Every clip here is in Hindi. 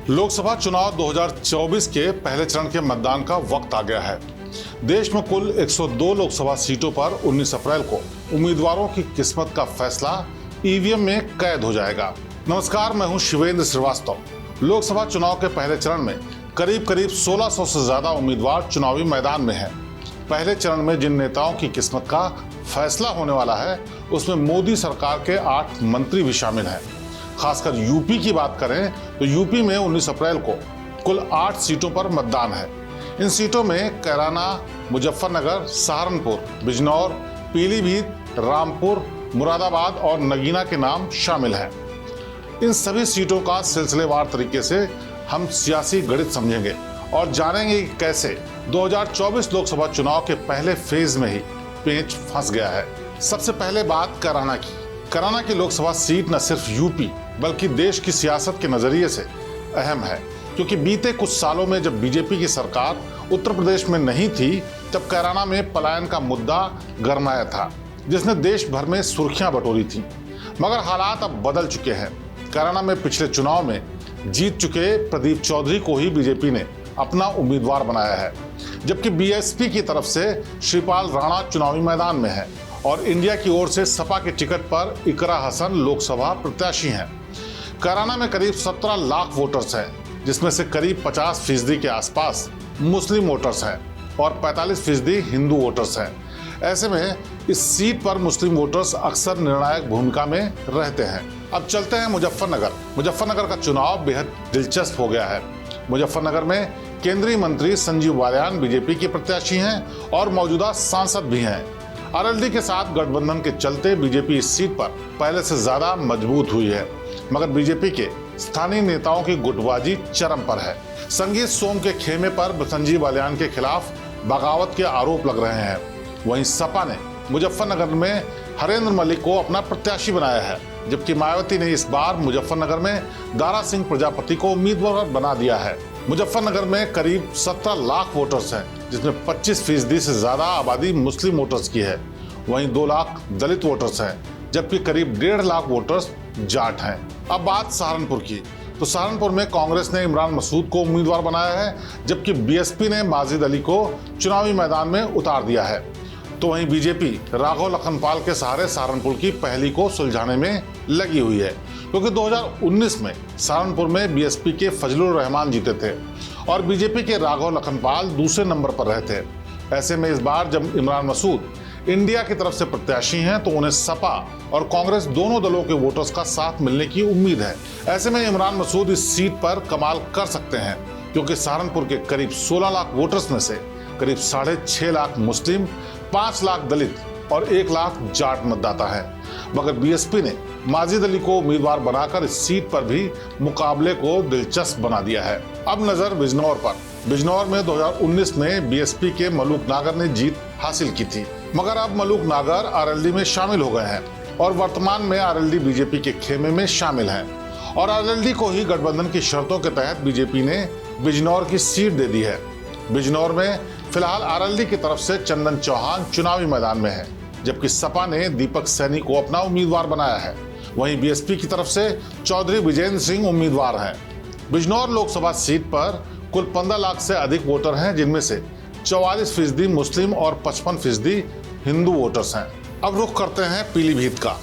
लोकसभा चुनाव 2024 के पहले चरण के मतदान का वक्त आ गया है। देश में कुल 102 लोकसभा सीटों पर 19 अप्रैल को उम्मीदवारों की किस्मत का फैसला ईवीएम में कैद हो जाएगा। नमस्कार, मैं हूं शिवेंद्र श्रीवास्तव। लोकसभा चुनाव के पहले चरण में करीब 1600 से ज्यादा उम्मीदवार चुनावी मैदान में हैं। पहले चरण में जिन नेताओं की किस्मत का फैसला होने वाला है, उसमें मोदी सरकार के 8 मंत्री भी शामिल हैं। खासकर यूपी की बात करें तो यूपी में 19 अप्रैल को कुल 8 सीटों पर मतदान है। इन सीटों में कैराना, मुजफ्फरनगर, सहारनपुर, बिजनौर, पीलीभीत, रामपुर, मुरादाबाद और नगीना के नाम शामिल हैं। इन सभी सीटों का सिलसिलेवार तरीके से हम सियासी गणित समझेंगे और जानेंगे कि कैसे 2024 लोकसभा चुनाव के पहले फेज में ही पेंच फंस गया है। सबसे पहले बात कैराना की। कैराना की लोकसभा सीट न सिर्फ यूपी बल्कि देश की सियासत के नजरिए से अहम है, क्योंकि बीते कुछ सालों में जब बीजेपी की सरकार उत्तर प्रदेश में नहीं थी, तब कैराना में पलायन का मुद्दा गरमाया था, जिसने देश भर में सुर्खियां बटोरी थी। मगर हालात अब बदल चुके हैं। कैराना में पिछले चुनाव में जीत चुके प्रदीप चौधरी को ही बीजेपी ने अपना उम्मीदवार बनाया है, जबकि बीएसपी की तरफ से श्रीपाल राणा चुनावी मैदान में है और इंडिया की ओर से सपा के टिकट पर इकरा हसन लोकसभा प्रत्याशी हैं। कैराना में करीब 17 लाख वोटर्स हैं, जिसमें से करीब 50% के आसपास मुस्लिम वोटर्स हैं और 45% हिंदू वोटर्स हैं। ऐसे में इस सीट पर मुस्लिम वोटर्स अक्सर निर्णायक भूमिका में रहते हैं। अब चलते हैं मुजफ्फरनगर। मुजफ्फरनगर का चुनाव बेहद दिलचस्प हो गया है। मुजफ्फरनगर में केंद्रीय मंत्री संजीव बालियान बीजेपी के प्रत्याशी हैं और मौजूदा सांसद भी हैं। आरएलडी के साथ गठबंधन के चलते बीजेपी इस सीट पर पहले से ज्यादा मजबूत हुई है, मगर बीजेपी के स्थानीय नेताओं की गुटबाजी चरम पर है। संगीत सोम के खेमे पर संजीव बालियान के खिलाफ बगावत के आरोप लग रहे हैं। वहीं सपा ने मुजफ्फरनगर में हरेंद्र मलिक को अपना प्रत्याशी बनाया है, जबकि मायावती ने इस बार मुजफ्फरनगर में दारा सिंह प्रजापति को उम्मीदवार बना दिया है। मुजफ्फरनगर में करीब 17 लाख वोटर्स हैं, जिसमें 25% से ज्यादा आबादी मुस्लिम वोटर्स की है। वहीं 2 लाख दलित वोटर्स हैं, जबकि करीब 1.5 लाख वोटर्स जाट हैं। अब बात सहारनपुर की, तो सहारनपुर में कांग्रेस ने इमरान मसूद को उम्मीदवार बनाया है, जबकि बीएसपी ने माजिद अली को चुनावी मैदान में उतार दिया है। तो वहीं बीजेपी राघव लखनपाल के सहारे सहारनपुर की पहेली को सुलझाने में लगी हुई है, क्योंकि 2019 में सहारनपुर में बीएसपी के फजलुर रहमान जीते थे और बीजेपी के राघव लखनपाल दूसरे नंबर पर रहे थे। ऐसे में इस बार जब इमरान मसूद इंडिया की तरफ से प्रत्याशी हैं, तो उन्हें सपा और कांग्रेस दोनों दलों के वोटर्स का साथ मिलने की उम्मीद है। ऐसे में इमरान मसूद इस सीट पर कमाल कर सकते हैं, क्योंकि सहारनपुर के करीब 16 लाख वोटर्स में से करीब 6.5 लाख मुस्लिम, 5 लाख दलित और 1 लाख जाट मतदाता है। मगर बीएसपी ने माजिद अली को उम्मीदवार बनाकर इस सीट पर भी मुकाबले को दिलचस्प बना दिया है। अब नजर बिजनौर पर। बिजनौर में 2019 में बीएसपी के मलूक नागर ने जीत हासिल की थी, मगर अब मलूक नागर आरएलडी में शामिल हो गए हैं और वर्तमान में आरएलडी बीजेपी के खेमे में शामिल हैं और आरएलडी को ही गठबंधन की शर्तों के तहत बीजेपी ने बिजनौर की सीट दे दी है। बिजनौर में फिलहाल आरएलडी की तरफ से चंदन चौहान चुनावी मैदान में है, जबकि सपा ने दीपक सैनी को अपना उम्मीदवार बनाया है। वहीं बीएसपी की तरफ से चौधरी विजेंद्र सिंह उम्मीदवार हैं। बिजनौर लोकसभा सीट पर कुल 15 लाख से अधिक वोटर हैं, जिनमें से 44% मुस्लिम और 55% हिंदू वोटर्स हैं। अब रुख करते हैं पीलीभीत का।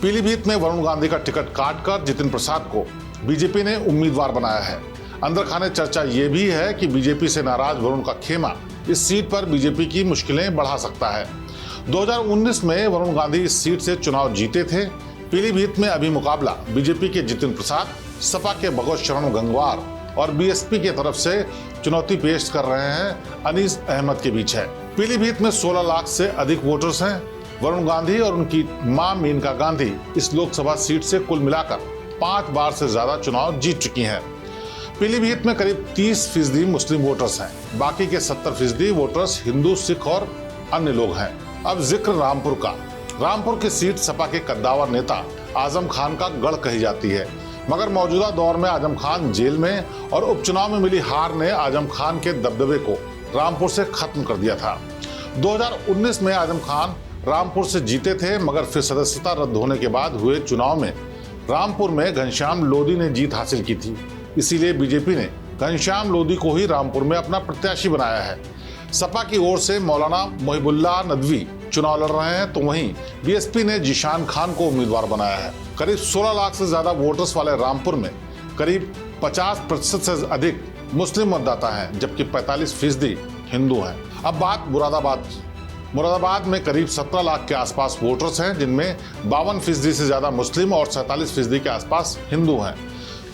पीलीभीत में वरुण गांधी का टिकट काटकर जितिन प्रसाद को बीजेपी ने उम्मीदवार बनाया है। अंदर खाने चर्चा ये भी है कि बीजेपी से नाराज वरुण का खेमा इस सीट पर बीजेपी की मुश्किलें बढ़ा सकता है। 2019 में वरुण गांधी इस सीट से चुनाव जीते थे। पीलीभीत में अभी मुकाबला बीजेपी के जितिन प्रसाद, सपा के भगवत शरण गंगवार और बीएसपी की तरफ से चुनौती पेश कर रहे हैं अनीस अहमद के बीच है। पीलीभीत में 16 लाख से अधिक वोटर्स हैं। वरुण गांधी और उनकी मां मेनका गांधी इस लोकसभा सीट से कुल मिलाकर 5 बार से ज्यादा चुनाव जीत चुकी हैं। पीलीभीत में करीब 30% मुस्लिम वोटर्स हैं, बाकी के 70% वोटर्स हिंदू, सिख और अन्य लोग हैं। अब जिक्र रामपुर का। रामपुर की सीट सपा के कद्दावर नेता आजम खान का गढ़ कही जाती है, मगर मौजूदा दौर में आजम खान जेल में और उपचुनाव में मिली हार ने आजम खान के दबदबे को रामपुर से खत्म कर दिया था। 2019 में आजम खान रामपुर से जीते थे, मगर फिर सदस्यता रद्द होने के बाद हुए चुनाव में रामपुर में घनश्याम लोधी ने जीत हासिल की थी। इसीलिए बीजेपी ने घनश्याम लोधी को ही रामपुर में अपना प्रत्याशी बनाया है। सपा की ओर से मौलाना मोहिबुल्लाह नदवी चुनाव लड़ रहे हैं, तो वहीं बीएसपी ने जीशान खान को उम्मीदवार बनाया है। करीब 16 लाख से ज्यादा वोटर्स वाले रामपुर में करीब 50% से अधिक मुस्लिम मतदाता हैं, जबकि 45% हिंदू हैं। अब बात मुरादाबाद में करीब 17 लाख के आसपास वोटर्स हैं, जिनमें 52% से ज्यादा मुस्लिम और 47% के आसपास हिंदू हैं।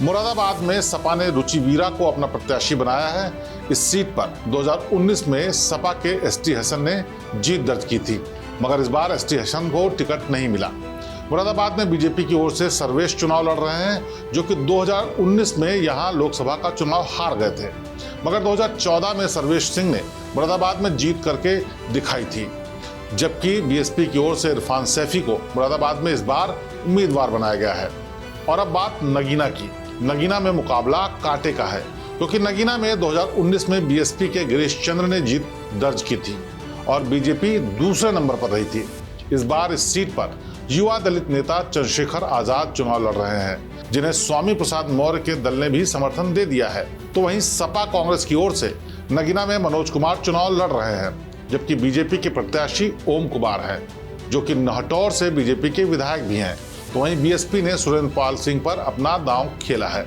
मुरादाबाद में सपा ने रुचि वीरा को अपना प्रत्याशी बनाया है। इस सीट पर 2019 में सपा के एसटी हसन ने जीत दर्ज की थी, मगर इस बार एसटी हसन को टिकट नहीं मिला। मुरादाबाद में बीजेपी की ओर से सर्वेश चुनाव लड़ रहे हैं, जो कि 2019 में यहां लोकसभा का चुनाव हार गए थे, मगर 2014 में सर्वेश सिंह ने मुरादाबाद में जीत करके दिखाई थी। जबकि बीएसपी की ओर से इरफान सैफी को मुरादाबाद में इस बार उम्मीदवार बनाया गया है। और अब बात नगीना की। नगीना में मुकाबला कांटे का है, क्योंकि नगीना में 2019 में बीएसपी के गिरीश चंद्र ने जीत दर्ज की थी और बीजेपी दूसरे नंबर पर रही थी। इस बार इस सीट पर युवा दलित नेता चंद्रशेखर आजाद चुनाव लड़ रहे हैं, जिन्हें स्वामी प्रसाद मौर्य के दल ने भी समर्थन दे दिया है। तो वहीं सपा कांग्रेस की ओर से नगीना में मनोज कुमार चुनाव लड़ रहे हैं, जबकि बीजेपी के प्रत्याशी ओम कुमार है, जो कि नहटौर से बीजेपी के विधायक भी हैं। तो वहीं बीएसपी ने सुरेंद्र पाल सिंह पर अपना दांव खेला है।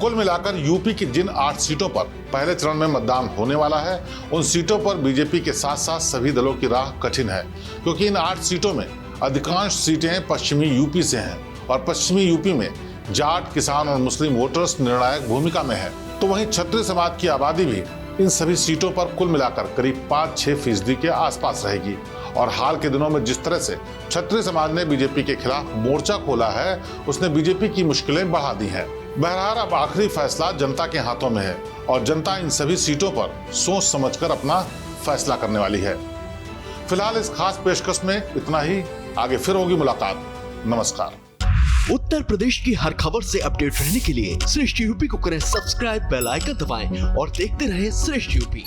कुल मिलाकर यूपी की जिन 8 सीटों पर पहले चरण में मतदान होने वाला है, उन सीटों पर बीजेपी के साथ साथ सभी दलों की राह कठिन है, क्योंकि इन 8 सीटों में अधिकांश सीटें पश्चिमी यूपी से हैं और पश्चिमी यूपी में जाट, किसान और मुस्लिम वोटर्स निर्णायक भूमिका में है। तो वहीं क्षत्रिय समाज की आबादी भी इन सभी सीटों पर कुल मिलाकर करीब 5-6% के आसपास रहेगी। और हाल के दिनों में जिस तरह से क्षत्रिय समाज ने बीजेपी के खिलाफ मोर्चा खोला है, उसने बीजेपी की मुश्किलें बढ़ा दी हैं। बहरहाल अब आखिरी फैसला जनता के हाथों में है और जनता इन सभी सीटों पर सोच समझकर अपना फैसला करने वाली है। फिलहाल इस खास पेशकश में इतना ही। आगे फिर होगी मुलाकात। नमस्कार। उत्तर प्रदेश की हर खबर से अपडेट रहने के लिए श्रेष्ठ यूपी को करें सब्सक्राइब, बेल आइकन दबाएं और देखते रहें श्रेष्ठ यूपी।